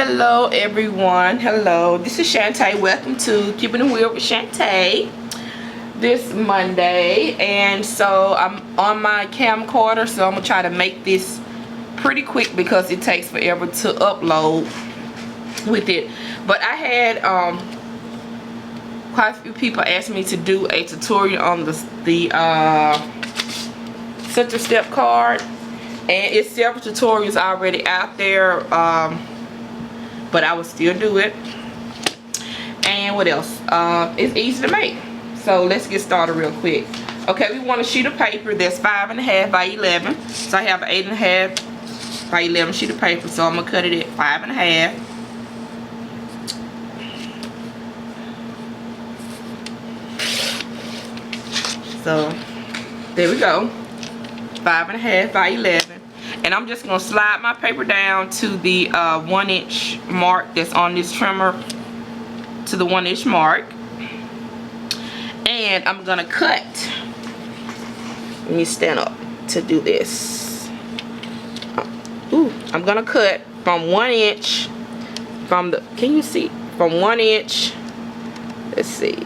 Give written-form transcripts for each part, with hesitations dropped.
Hello everyone, hello, this is Shanta. Welcome to Keeping It Real with Shanta this Monday. And so I'm on my camcorder, so I'm gonna try to make this pretty quick because it takes forever to upload with it. But I had quite a few people ask me to do a tutorial on the Central Step card, and it's several tutorials already out there, but I will still do it. And what else? It's easy to make, so let's get started real quick. Okay, we want a sheet of paper that's 5.5 by 11. So I have an 8.5 by 11 sheet of paper, so I'm gonna cut it at 5.5. So there we go, 5.5 by 11. And I'm just gonna slide my paper down to the 1-inch mark that's on this trimmer, to the 1-inch mark. And I'm gonna cut. Let me stand up to do this. I'm gonna cut from 1 inch from the, can you see, from 1 inch, let's see.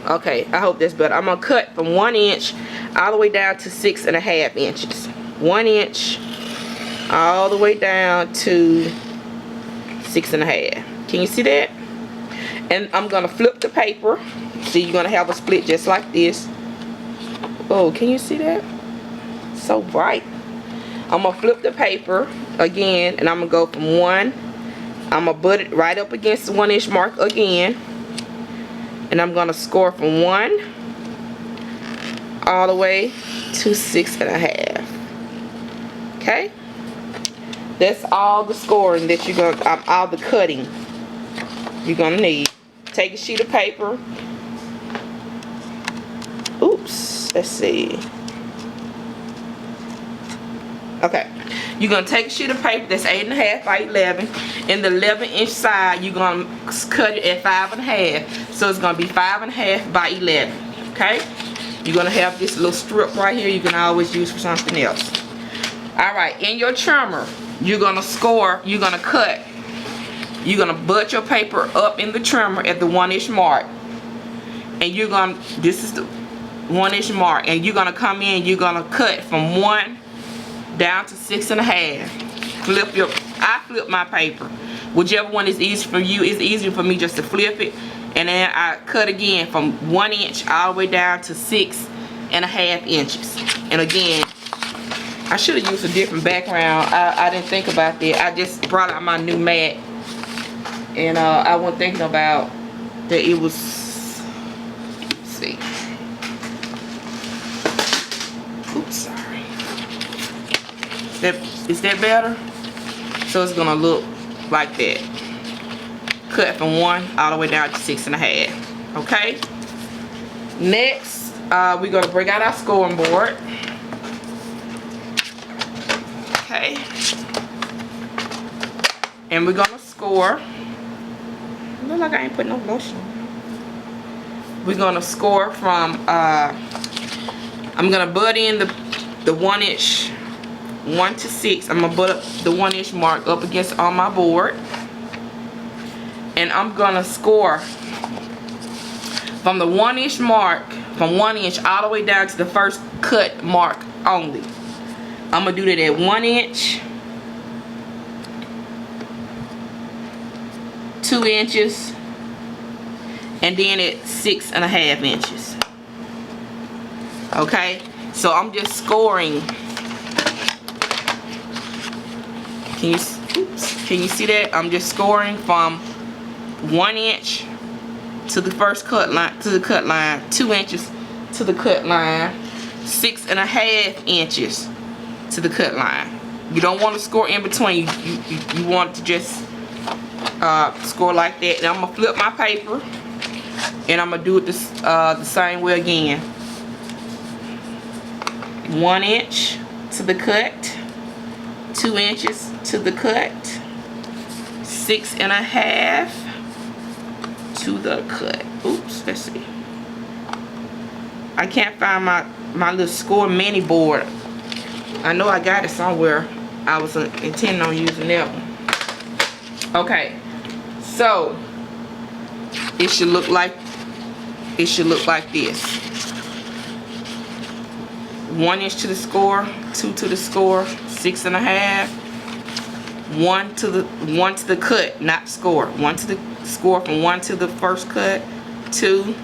Okay, I hope that's better. I'm gonna cut from 1 inch all the way down to 6.5 inches. 1 inch all the way down to 6.5. Can you see that? And I'm gonna flip the paper. See, you're gonna have a split just like this. Oh, can you see that? So bright. I'm gonna flip the paper again, and I'm gonna go from 1. I'm gonna put it right up against the 1-inch mark again. And I'm gonna score from 1 all the way to 6.5. Okay, that's all the scoring that you're gonna, all the cutting you're gonna need. Take a sheet of paper. Oops, let's see. Okay, you're gonna take a sheet of paper that's 8.5 by 11. In the 11-inch side, you're gonna cut it at 5.5. So it's gonna be 5.5 by 11. Okay, you're gonna have this little strip right here. You can always use for something else. All right, in your trimmer, you're gonna score. You're gonna cut. You're gonna butt your paper up in the trimmer at the 1-inch mark, and you're gonna. This is the 1-inch mark, and you're gonna come in. You're gonna cut from 1 down to 6.5. Flip your. I flip my paper. Whichever one is easy for you. It's easier for me just to flip it, and then I cut again from 1 inch all the way down to 6.5 inches. And again, I should have used a different background. I didn't think about that. I just brought out my new mat, and I wasn't thinking about that it was. Let's see. Oops, sorry. Is that better? So it's gonna look like that. Cut from 1 all the way down to 6.5. Okay. Next, we're gonna bring out our scoring board. Okay. And we're gonna score. Look like I ain't putting no lotion on. We're gonna score from. I'm gonna butt in the 1-inch. 1 to 6. I'm gonna put up the 1-inch mark up against on my board, and I'm gonna score from the 1-inch mark, from 1 inch all the way down to the first cut mark only. I'm gonna do that at 1 inch, 2 inches, and then at 6.5 inches. Okay, so I'm just scoring. Can you see that? I'm just scoring from 1 inch to the first cut line, to the cut line, 2 inches to the cut line, 6.5 inches to the cut line. You don't want to score in between. You want to just score like that. And I'm gonna flip my paper, and I'm gonna do it the same way again. 1 inch to the cut, 2 inches to the cut, 6.5 to the cut. Oops, let's see. I can't find my little score mini board. I know I got it somewhere. I was intending on using that one. Okay, so it should look like this. 1 inch to the score, 2 to the score, 6.5. 1 to the cut, not score. 1 to the score from 1 to the first cut, 2,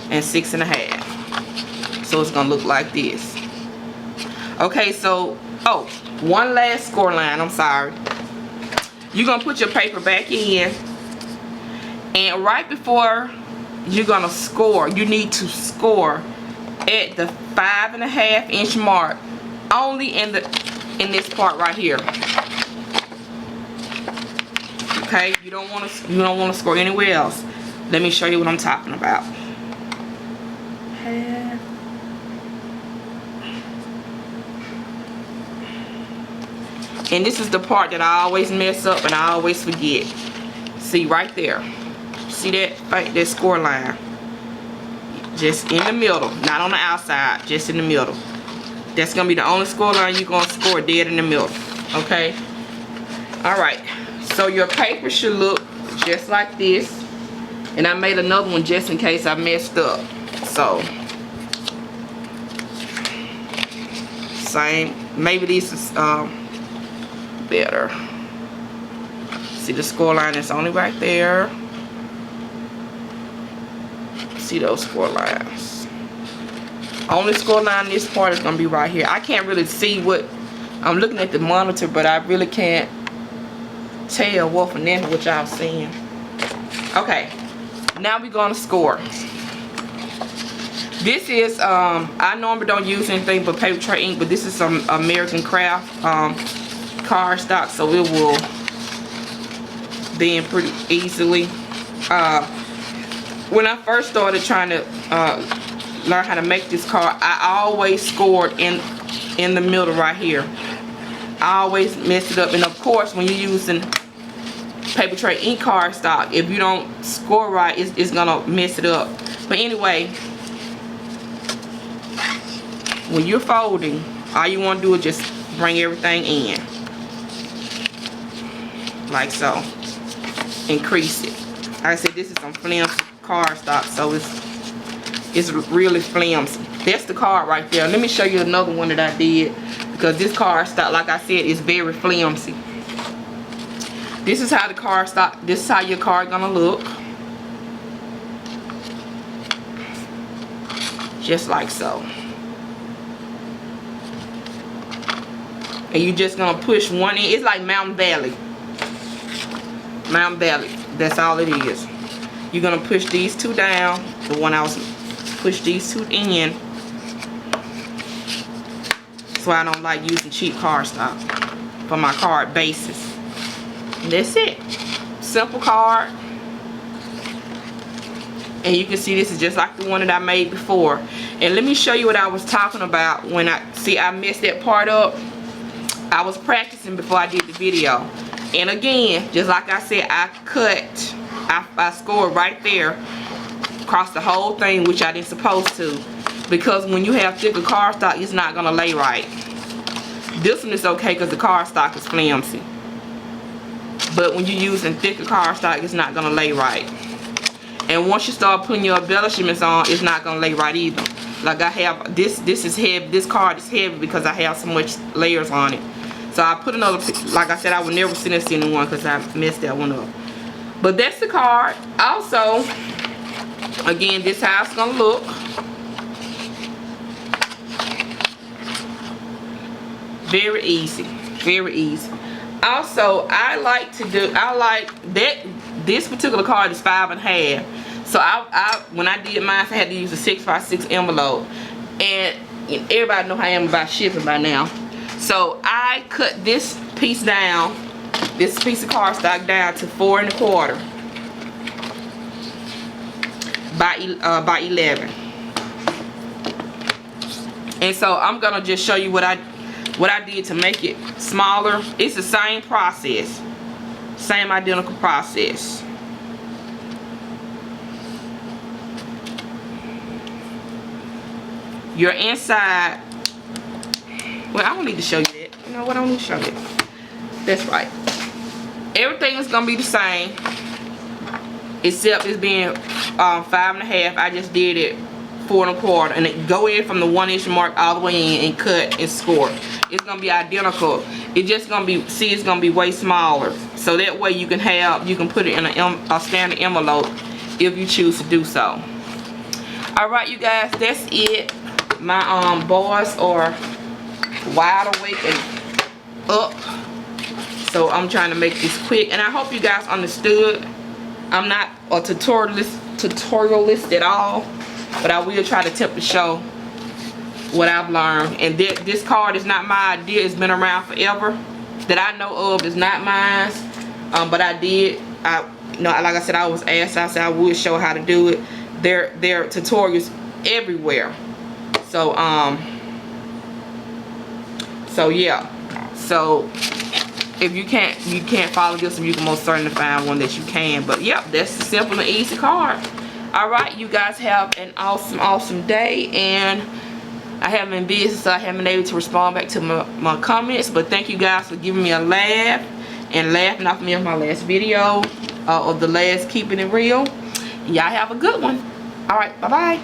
and 6.5. So it's gonna look like this. Okay, so one last score line. I'm sorry. You're gonna put your paper back in, and right before you're gonna score, you need to score at the 5.5 inch mark, only in this part right here. Okay, you don't want to score anywhere else. Let me show you what I'm talking about. Half. And this is the part that I always mess up and I always forget. See right there. See that score line? Just in the middle, not on the outside, just in the middle. That's gonna be the only score line you're gonna score dead in the middle. Okay? Alright. So your paper should look just like this. And I made another one just in case I messed up. So same. Maybe this is better. See the score line is only right there. See those score lines. Only score line in this part is gonna be right here. I can't really see what I'm looking at the monitor, but I really can't tell what from then what y'all seeing. Okay, now we're gonna score. This is I normally don't use anything but paper tray ink, but this is some American Craft cardstock, so it will bend pretty easily. When I first started trying to learn how to make this card, I always scored in the middle right here. I always messed it up, and of course when you're using paper tray ink cardstock, if you don't score right, it's gonna mess it up. But anyway, when you're folding, all you want to do is just bring everything in like so. Increase it. Like I said, this is some flimsy cardstock, so it's really flimsy. That's the card right there. Let me show you another one that I did, because this cardstock, like I said, is very flimsy. This is how the cardstock, this is how your card gonna look. Just like so. And you just gonna push one in. It's like Mountain Valley. Mountain Valley. That's all it is. You're gonna push these two down. The one I was push these two in. That's why I don't like using cheap cardstock for my card bases. And that's it. Simple card. And you can see this is just like the one that I made before. And let me show you what I was talking about when I messed that part up. I was practicing before I did the video. And again, just like I said, I scored right there across the whole thing, which I didn't supposed to, because when you have thicker cardstock, it's not gonna lay right. This one is okay because the cardstock is flimsy, but when you're using thicker cardstock, it's not gonna lay right. And once you start putting your embellishments on, it's not gonna lay right either. Like I have this is heavy. This card is heavy because I have so much layers on it. So I put another, like I said, I would never send this to anyone because I messed that one up. But that's the card. Also, again, this is how it's gonna look. Very easy, very easy. Also, I like that this particular card is 5.5. So when I did mine, I had to use a 6x6 envelope, and everybody know how I am about shipping by now. So I cut this piece down, this piece of cardstock down to 4.25 by 11. And so I'm gonna just show you what I did to make it smaller. It's the same process, same identical process. Your inside, well, I don't need to show you that. You know what, I don't need to show you that. That's right. everything is gonna be the same, except it's being 5.5. I just did it 4 1/4, and it go in from the 1 inch mark all the way in and cut and score. It's gonna be identical. It's just gonna be, see, it's gonna be way smaller, so that way you can put it in a standard envelope if you choose to do so. All right, you guys, that's it. My boys are wide awake and up, so I'm trying to make this quick, and I hope you guys understood. I'm not a tutorialist at all, but I will try to attempt to show what I've learned. And this card is not my idea. It's been around forever. That I know of, is not mine. But I did. Like I said, I was asked. I said I would show how to do it. There are tutorials everywhere. So yeah. So if you can't follow this one, you can most certainly find one that you can. But yep, that's a simple and easy card. All right, you guys have an awesome day, and I haven't been busy, so I haven't been able to respond back to my comments, but thank you guys for giving me a laugh and laughing off me on my last video of the last Keeping It Real. Y'all have a good one. All right, bye bye.